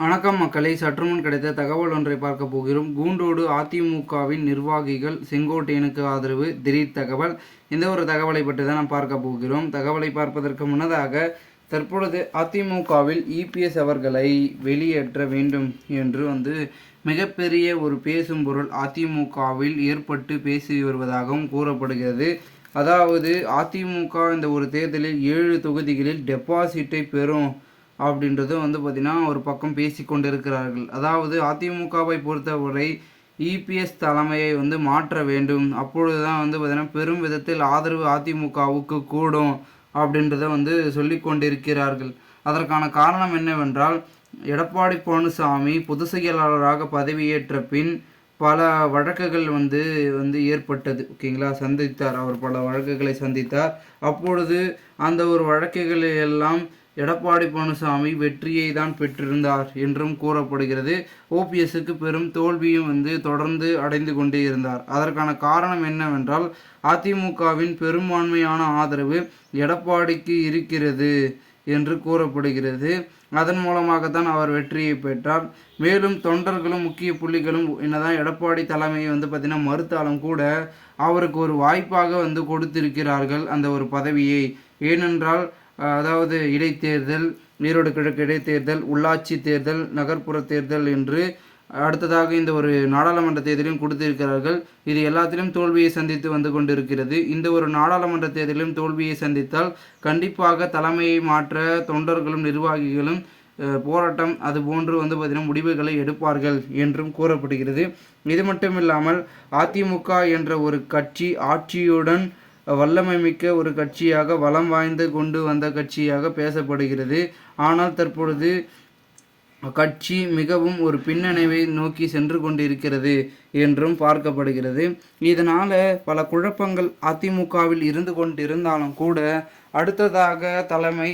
வணக்கம் மக்களை, சற்றுமுன் கிடைத்த தகவல் ஒன்றை பார்க்க போகிறோம். கூண்டோடு அதிமுகவின் நிர்வாகிகள் செங்கோட்டையனுக்கு ஆதரவு, திடீர் தகவல். இந்த ஒரு தகவலை பற்றி தான் நாம் பார்க்க போகிறோம். தகவலை பார்ப்பதற்கு முன்னதாக, தற்பொழுது அதிமுகவில் இபிஎஸ் அவர்களை வெளியேற்ற வேண்டும் என்று மிகப்பெரிய ஒரு பேசும் பொருள் அதிமுகவில் ஏற்பட்டு பேசி வருவதாகவும் கூறப்படுகிறது. அதாவது அதிமுக இந்த ஒரு தேர்தலில் 7 தொகுதிகளில் டெபாசிட்டை பெறும் அப்படின்றது பார்த்திங்கன்னா ஒரு பக்கம் பேசி கொண்டிருக்கிறார்கள். அதாவது அதிமுகவை பொறுத்தவரை இபிஎஸ் தலைமையை மாற்ற வேண்டும். அப்பொழுது தான் பார்த்திங்கன்னா பெரும் விதத்தில் ஆதரவு அதிமுகவுக்கு கூடும் அப்படின்றத சொல்லி கொண்டிருக்கிறார்கள். அதற்கான காரணம் என்னவென்றால், எடப்பாடி பழனிசாமி பொதுச் செயலாளராக பதவியேற்ற பின் பல வழக்குகள் ஏற்பட்டது. ஓகேங்களா, சந்தித்தார். அவர் பல வழக்குகளை சந்தித்தார். அப்பொழுது அந்த ஒரு வழக்குகளை எல்லாம் எடப்பாடி பழனிசாமி வெற்றியை தான் பெற்றிருந்தார் என்றும் கூறப்படுகிறது. ஓபிஎஸ்க்கு பெரும் தோல்வியும் தொடர்ந்து அடைந்து கொண்டே இருந்தார். அதற்கான காரணம் என்னவென்றால், அதிமுகவின் பெரும்பான்மையான ஆதரவு எடப்பாடிக்கு இருக்கிறது என்று கூறப்படுகிறது. அதன் மூலமாகத்தான் அவர் வெற்றியை பெற்றார். மேலும் தொண்டர்களும் முக்கிய புள்ளிகளும் என்னதான் எடப்பாடி தலைமையை பார்த்திங்கன்னா மறுத்தாலும் கூட அவருக்கு ஒரு வாய்ப்பாக கொடுத்திருக்கிறார்கள் அந்த ஒரு பதவியை. ஏனென்றால், அதாவது இடைத்தேர்தல், ஈரோடு கிழக்கு இடைத்தேர்தல், உள்ளாட்சி தேர்தல், நகர்ப்புற தேர்தல் என்று அடுத்ததாக இந்த ஒரு நாடாளுமன்ற தேர்தலையும் கொடுத்திருக்கிறார்கள். இது எல்லாத்திலும் தோல்வியை சந்தித்து கொண்டிருக்கிறது. இந்த ஒரு நாடாளுமன்ற தேர்தலிலும் தோல்வியை சந்தித்தால் கண்டிப்பாக தலைமையை மாற்ற தொண்டர்களும் நிர்வாகிகளும் போராட்டம் அதுபோன்று பார்த்திங்கன்னா முடிவுகளை எடுப்பார்கள் என்றும் கூறப்படுகிறது. இது மட்டும் இல்லாமல், அதிமுக என்ற ஒரு கட்சி ஆட்சியுடன் வல்லமை மிக்க ஒரு கட்சியாக வலம் வாய்ந்து கொண்டு வந்த கட்சியாக பேசப்படுகிறது. ஆனால் தற்பொழுது கட்சி மிகவும் ஒரு பின்னடைவை நோக்கி சென்று கொண்டிருக்கிறது என்றும் பார்க்கப்படுகிறது. இதனால் பல குழப்பங்கள் அதிமுகவில் இருந்து கொண்டிருந்தாலும் கூட அடுத்ததாக தலைமை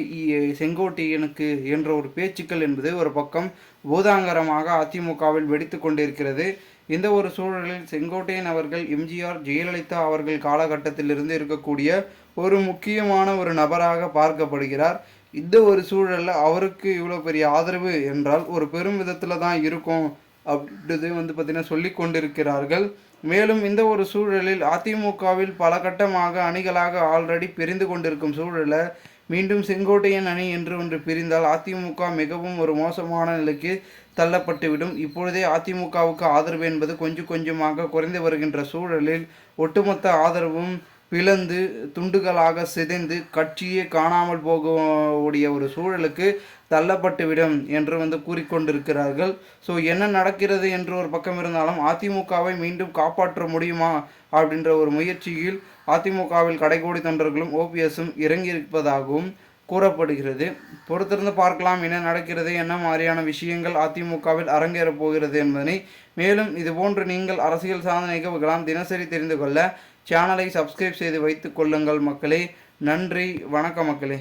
செங்கோட்டையனுக்கு என்ற ஒரு பேச்சுக்கள் என்பது ஒரு பக்கம் பூதாங்கரமாக அதிமுகவில் வெடித்து கொண்டிருக்கிறது. இந்த ஒரு சூழலில் செங்கோட்டையன் அவர்கள் எம்ஜிஆர் ஜெயலலிதா அவர்கள் காலகட்டத்திலிருந்து இருக்கக்கூடிய ஒரு முக்கியமான ஒரு நபராக பார்க்கப்படுகிறார். இந்த ஒரு சூழலில் அவருக்கு இவ்வளோ பெரிய ஆதரவு என்றால் ஒரு பெரும் விதத்தில் தான் இருக்கும் அப்படின்றது பார்த்திங்கன்னா சொல்லி கொண்டிருக்கிறார்கள். மேலும் இந்த ஒரு சூழலில் அதிமுகவில் பல கட்டமாக அணிகளாக ஆல்ரெடி பிரிந்து கொண்டிருக்கும் சூழலில் மீண்டும் செங்கோட்டையன் அணி என்று ஒன்று பிரிந்தால் அதிமுக மிகவும் ஒரு மோசமான நிலைக்கு தள்ளப்பட்டுவிடும். இப்பொழுதே அதிமுகவுக்கு ஆதரவு என்பது கொஞ்சம் கொஞ்சமாக குறைந்து வருகின்ற சூழலில் ஒட்டுமொத்த ஆதரவும் பிளந்து துண்டுகளாக சிதைந்து கட்சியே காணாமல் போகக்கூடிய ஒரு சூழலுக்கு தள்ளப்பட்டுவிடும் என்று கூறிக்கொண்டிருக்கிறார்கள். ஸோ என்ன நடக்கிறது என்று ஒரு பக்கம் இருந்தாலும் அதிமுகவை மீண்டும் காப்பாற்ற முடியுமா அப்படின்ற ஒரு முயற்சியில் அதிமுகவில் கடைகோடி தொண்டர்களும் ஓபிஎஸும் இறங்கியிருப்பதாகவும் கூறப்படுகிறது. பொறுத்திருந்து பார்க்கலாம் என்ன நடக்கிறது, என்ன மாதிரியான விஷயங்கள் அதிமுகவில் அரங்கேறப் போகிறது என்பதனை. மேலும் இதுபோன்று நீங்கள் அரசியல் சார்ந்த நிகழ்வுகளாம் தினசரி தெரிந்து கொள்ள சேனலை சப்ஸ்கிரைப் செய்து வைத்துக் கொள்ளுங்கள் மக்களே. நன்றி, வணக்கம் மக்களே.